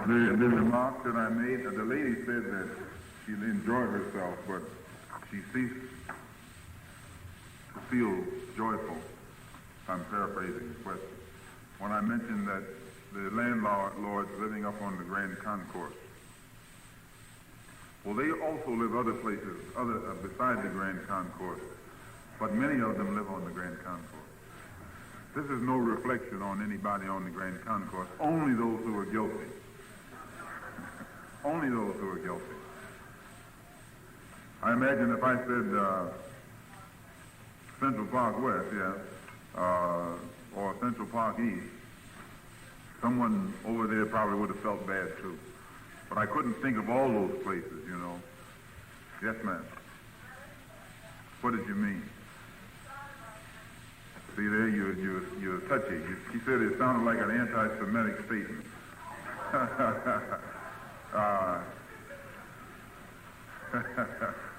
The remark that I made, the lady said that she enjoyed herself, but she ceased to feel joyful. I'm paraphrasing the question. When I mentioned that the landlords living up on the Grand Concourse, well, they also live other places beside the Grand Concourse, but many of them live on the Grand Concourse. This is no reflection on anybody on the Grand Concourse, only those who are guilty. Only those who are guilty. I imagine if I said Central Park West, or Central Park East, someone over there probably would have felt bad too. But I couldn't think of all those places, you know. Yes, ma'am. What did you mean? See there, you're touchy. She said it sounded like an anti-Semitic statement.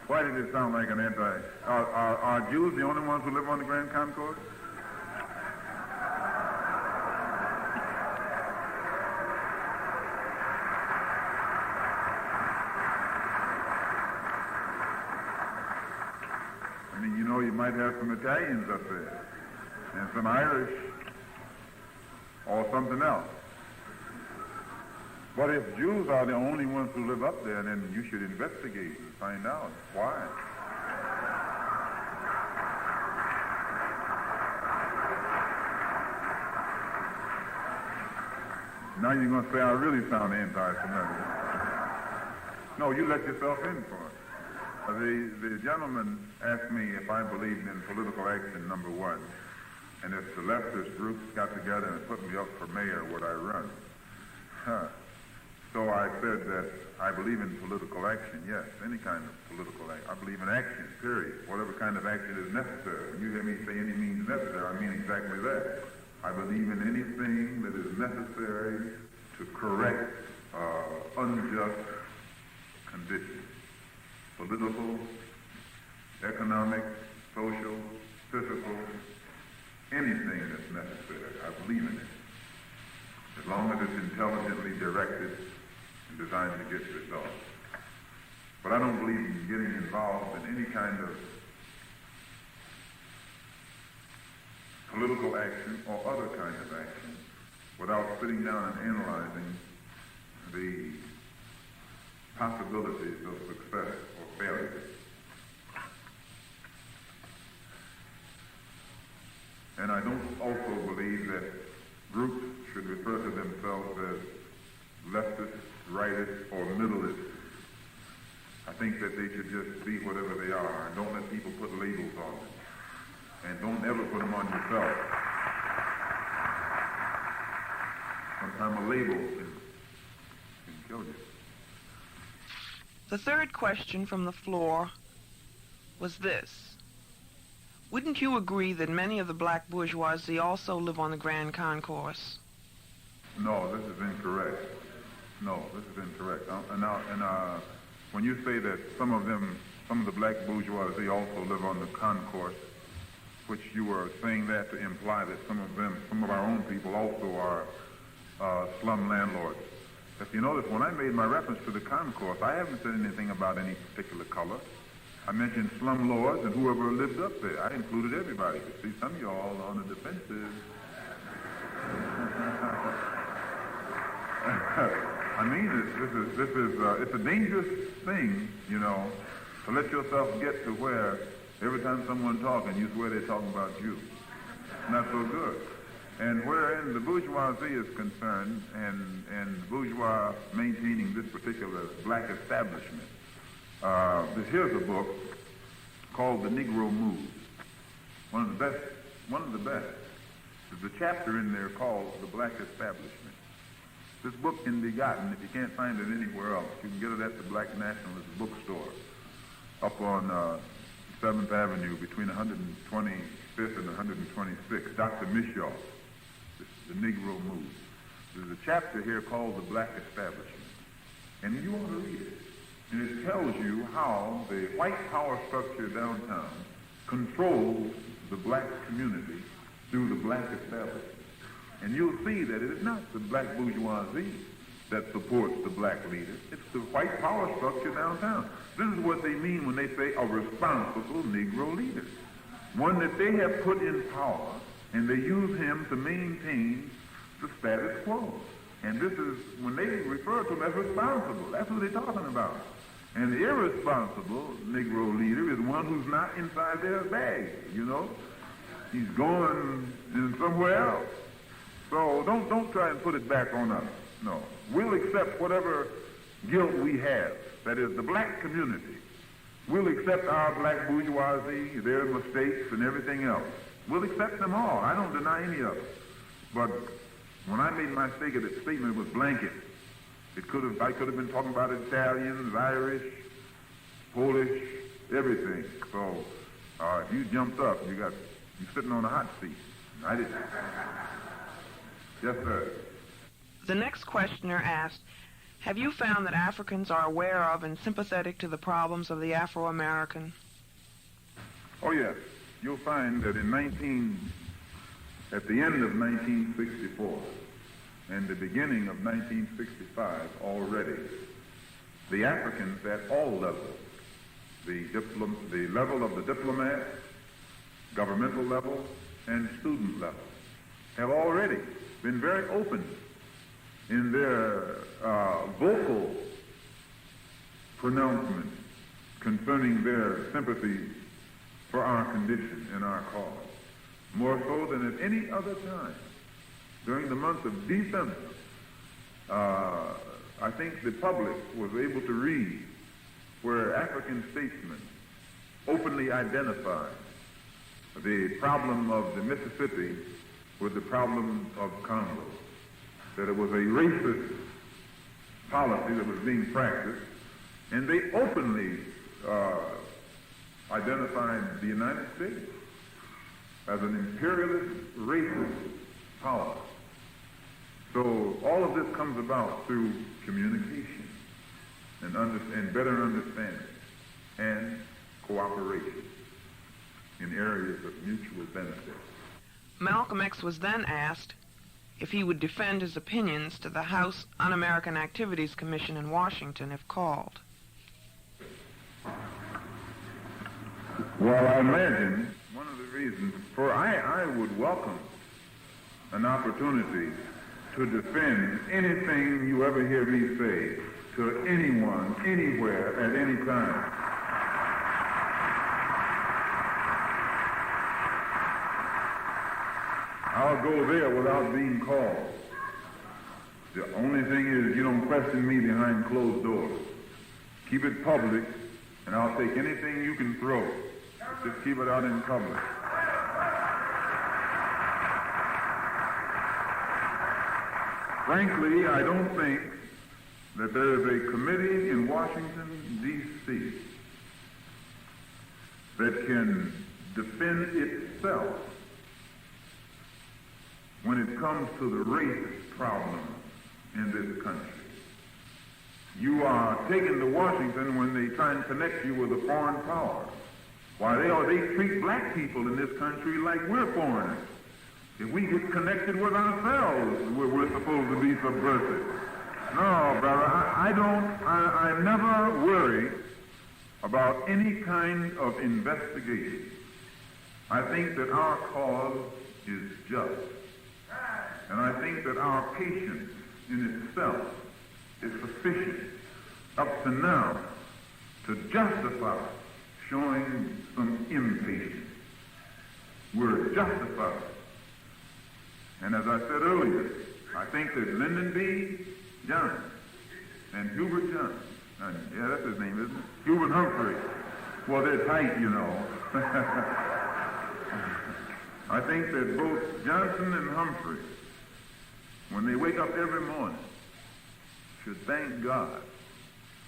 Why did it sound like an anti? Are Jews the only ones who live on the Grand Concourse? I mean, you know, you might have some Italians up there, and some Irish, or something else. But if Jews are the only ones who live up there, then you should investigate and find out why. Now you're going to say I really sound anti-Semitic. No, you let yourself in for it. The gentleman asked me if I believed in political action, number one, and if the leftist groups got together and put me up for mayor, would I run? So I said that I believe in political action, yes, any kind of political action. I believe in action, period. Whatever kind of action is necessary. When you hear me say any means necessary, I mean exactly that. I believe in anything that is necessary to correct unjust conditions. Political, economic, social, physical, anything that's necessary. I believe in it. As long as it's intelligently directed and designed to get results. But I don't believe in getting involved in any kind of political action or other kind of action without sitting down and analyzing the possibilities of success or failure. And I don't also believe that groups should refer to themselves as leftists, rightists, or middleists. I think that they should just be whatever they are, and don't let people put labels on them. And don't ever put them on yourself. Sometimes a label can kill you. The third question from the floor was this. Wouldn't you agree that many of the black bourgeoisie also live on the Grand Concourse? No, this is incorrect. No, this is incorrect. When you say that some of the black bourgeoisie also live on the concourse, which you were saying that to imply that some of our own people also are slum landlords. If you notice, when I made my reference to the concourse, I haven't said anything about any particular color. I mentioned slum lords and whoever lived up there. I included everybody. You see, some of y'all are on the defensive. I mean, it's a dangerous thing, you know, to let yourself get to where every time someone talking, you swear they're talking about you. Not so good. And wherein the bourgeoisie is concerned, and the bourgeois maintaining this particular black establishment, here's a book called The Negro Moves. One of the best. There's a chapter in there called The Black Establishment. This book can be gotten, if you can't find it anywhere else, you can get it at the Black Nationalist bookstore up on 7th Avenue between 125th and 126th. Dr. Mishaw, The Negro Moves. There's a chapter here called The Black Establishment. And you ought to read it. And it tells you how the white power structure downtown controls the black community through the black establishment. And you'll see that it is not the black bourgeoisie that supports the black leader. It's the white power structure downtown. This is what they mean when they say a responsible Negro leader. One that they have put in power, and they use him to maintain the status quo. And this is, when they refer to him as responsible, that's what they're talking about. And the irresponsible Negro leader is one who's not inside their bag, you know. He's going in somewhere else. So don't try and put it back on us. No. We'll accept whatever guilt we have. That is, the black community. We'll accept our black bourgeoisie, their mistakes, and everything else. We'll accept them all. I don't deny any of it. But when I made my statement, it was blanket. I could have been talking about Italians, Irish, Polish, everything. So if you jumped up, you're sitting on a hot seat. I didn't. Yes, sir. The next questioner asked, have you found that Africans are aware of and sympathetic to the problems of the Afro-American? Oh, yes. You'll find that at the end of 1964 and the beginning of 1965 already, the Africans at all levels, the level of the diplomat, governmental level, and student level, have already been very open in their vocal pronouncements concerning their sympathy for our condition and our cause, more so than at any other time. During the month of December, I think the public was able to read where African statesmen openly identified the problem of the Mississippi with the problem of Congo, that it was a racist policy that was being practiced, and they openly identified the United States as an imperialist, racist power. So all of this comes about through communication and better understanding and cooperation in areas of mutual benefit. Malcolm X was then asked if he would defend his opinions to the House Un-American Activities Commission in Washington if called. Well, I imagine one of the reasons for I would welcome an opportunity to defend anything you ever hear me say to anyone, anywhere, at any time. I'll go there without being called. The only thing is you don't question me behind closed doors. Keep it public, and I'll take anything you can throw. Just keep it out in public. Frankly, I don't think that there is a committee in Washington, D.C. that can defend itself when it comes to the race problem in this country. You are taken to Washington when they try and connect you with a foreign power. Why, they treat black people in this country like we're foreigners. If we get connected with ourselves, we're supposed to be subversive. No, brother, I never worry about any kind of investigation. I think that our cause is just. And I think that our patience in itself is sufficient up to now to justify showing some impatience. We're justified. And as I said earlier, I think that Lyndon B. Johnson and Hubert Johnson, yeah, that's his name, isn't it? Hubert Humphrey. Well, they're tight, you know. I think that both Johnson and Humphrey, when they wake up every morning, should thank God,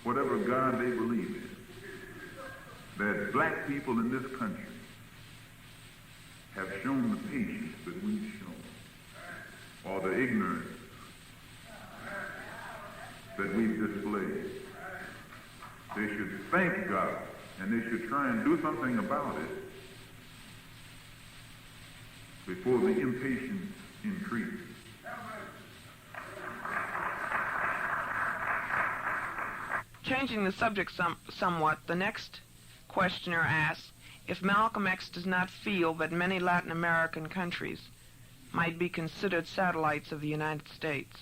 whatever God they believe in, that black people in this country have shown the patience that we've shown, or the ignorance that we've displayed. They should thank God, and they should try and do something about it before the impatience increases. changing the subject somewhat, the next questioner asks if Malcolm X does not feel that many Latin American countries might be considered satellites of the United States.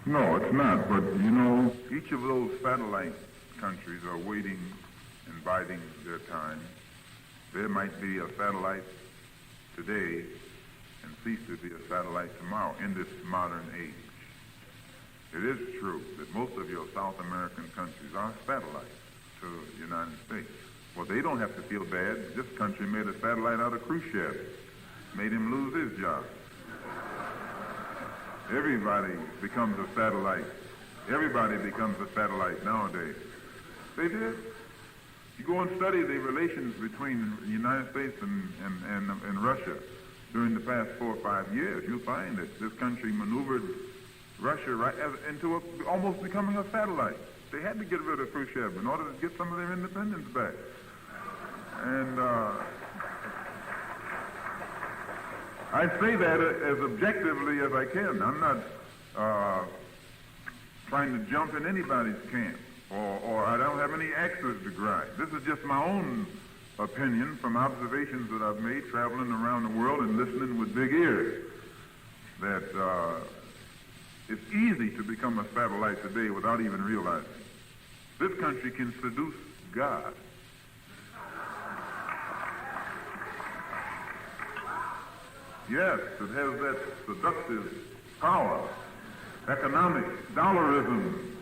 No, it's not. But, you know, each of those satellite countries are waiting and biding their time. There might be a satellite today and cease to be a satellite tomorrow in this modern age. It is true that most of your South American countries are satellites to the United States. Well, they don't have to feel bad. This country made a satellite out of Khrushchev, made him lose his job. Everybody becomes a satellite. Everybody becomes a satellite nowadays. They did. You go and study the relations between the United States and Russia during the past 4 or 5 years. You'll find that this country maneuvered Russia into almost becoming a satellite. They had to get rid of Khrushchev in order to get some of their independence back. And I say that as objectively as I can. I'm not trying to jump in anybody's camp, or I don't have any axes to grind. This is just my own opinion from observations that I've made traveling around the world and listening with big ears, that it's easy to become a satellite today without even realizing. This country can seduce God. Yes, it has that seductive power. Economic dollarism.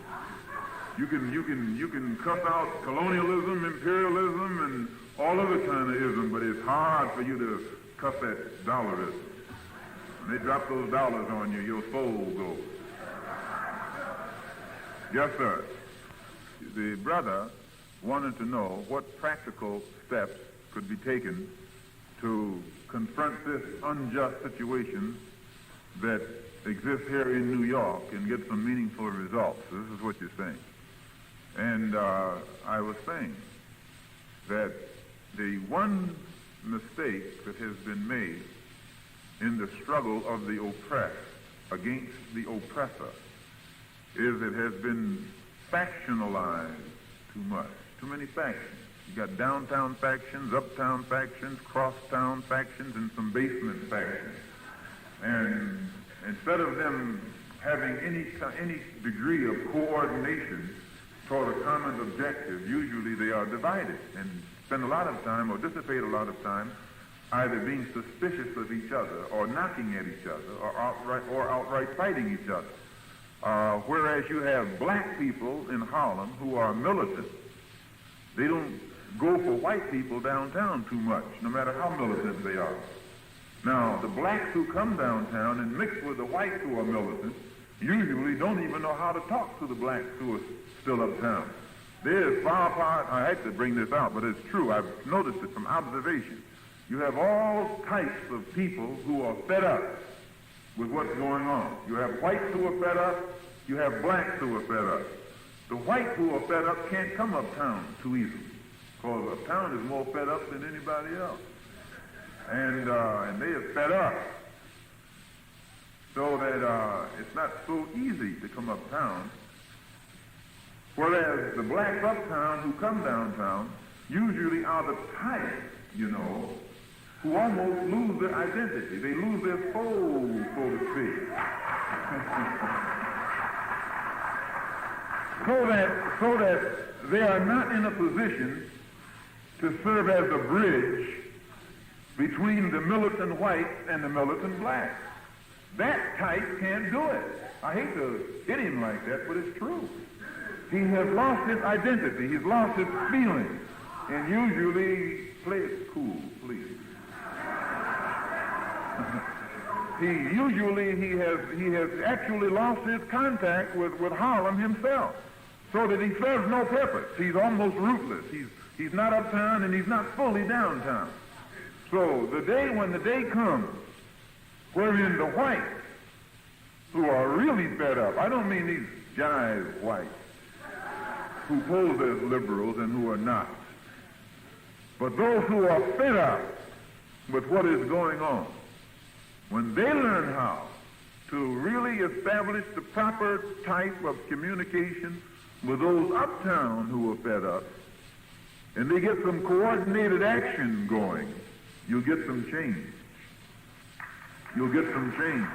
You can cuss out colonialism, imperialism, and all other kind of ism, but it's hard for you to cuss that dollarism. When they drop those dollars on you, your soul goes. Yes, sir. The brother wanted to know what practical steps could be taken to confront this unjust situation that exists here in New York and get some meaningful results. This is what you're saying. And I was saying that the one mistake that has been made in the struggle of the oppressed against the oppressor is it has been factionalized too much, too many factions. You got downtown factions, uptown factions, crosstown factions, and some basement factions. And instead of them having any degree of coordination toward a common objective, usually they are divided and spend a lot of time or dissipate a lot of time either being suspicious of each other or knocking at each other or outright fighting each other. Whereas you have black people in Harlem who are militant. They don't go for white people downtown too much, no matter how militant they are. Now, the blacks who come downtown and mix with the whites who are militant usually don't even know how to talk to the blacks who are still uptown. They're far apart. I hate to bring this out, but it's true. I've noticed it from observation. You have all types of people who are fed up with what's going on. You have whites who are fed up. You have blacks who are fed up. The whites who are fed up can't come uptown too easily, because uptown is more fed up than anybody else. And they are fed up. So that it's not so easy to come uptown. Whereas the blacks uptown who come downtown usually are the type, who almost lose their identity. They lose their soul, so to speak. so that they are not in a position to serve as a bridge between the militant whites and the militant blacks. That type can't do it. I hate to hit him like that, but it's true. He has lost his identity. He's lost his feelings. And usually, play it cool, please. He has actually lost his contact with Harlem himself, so that he serves no purpose. He's almost rootless. He's not uptown and he's not fully downtown. So when the day comes, wherein the whites, who are really fed up, I don't mean these jive whites who pose as liberals and who are not, but those who are fed up with what is going on, when they learn how to really establish the proper type of communication with those uptown who are fed up, and they get some coordinated action going, you'll get some change. You'll get some change.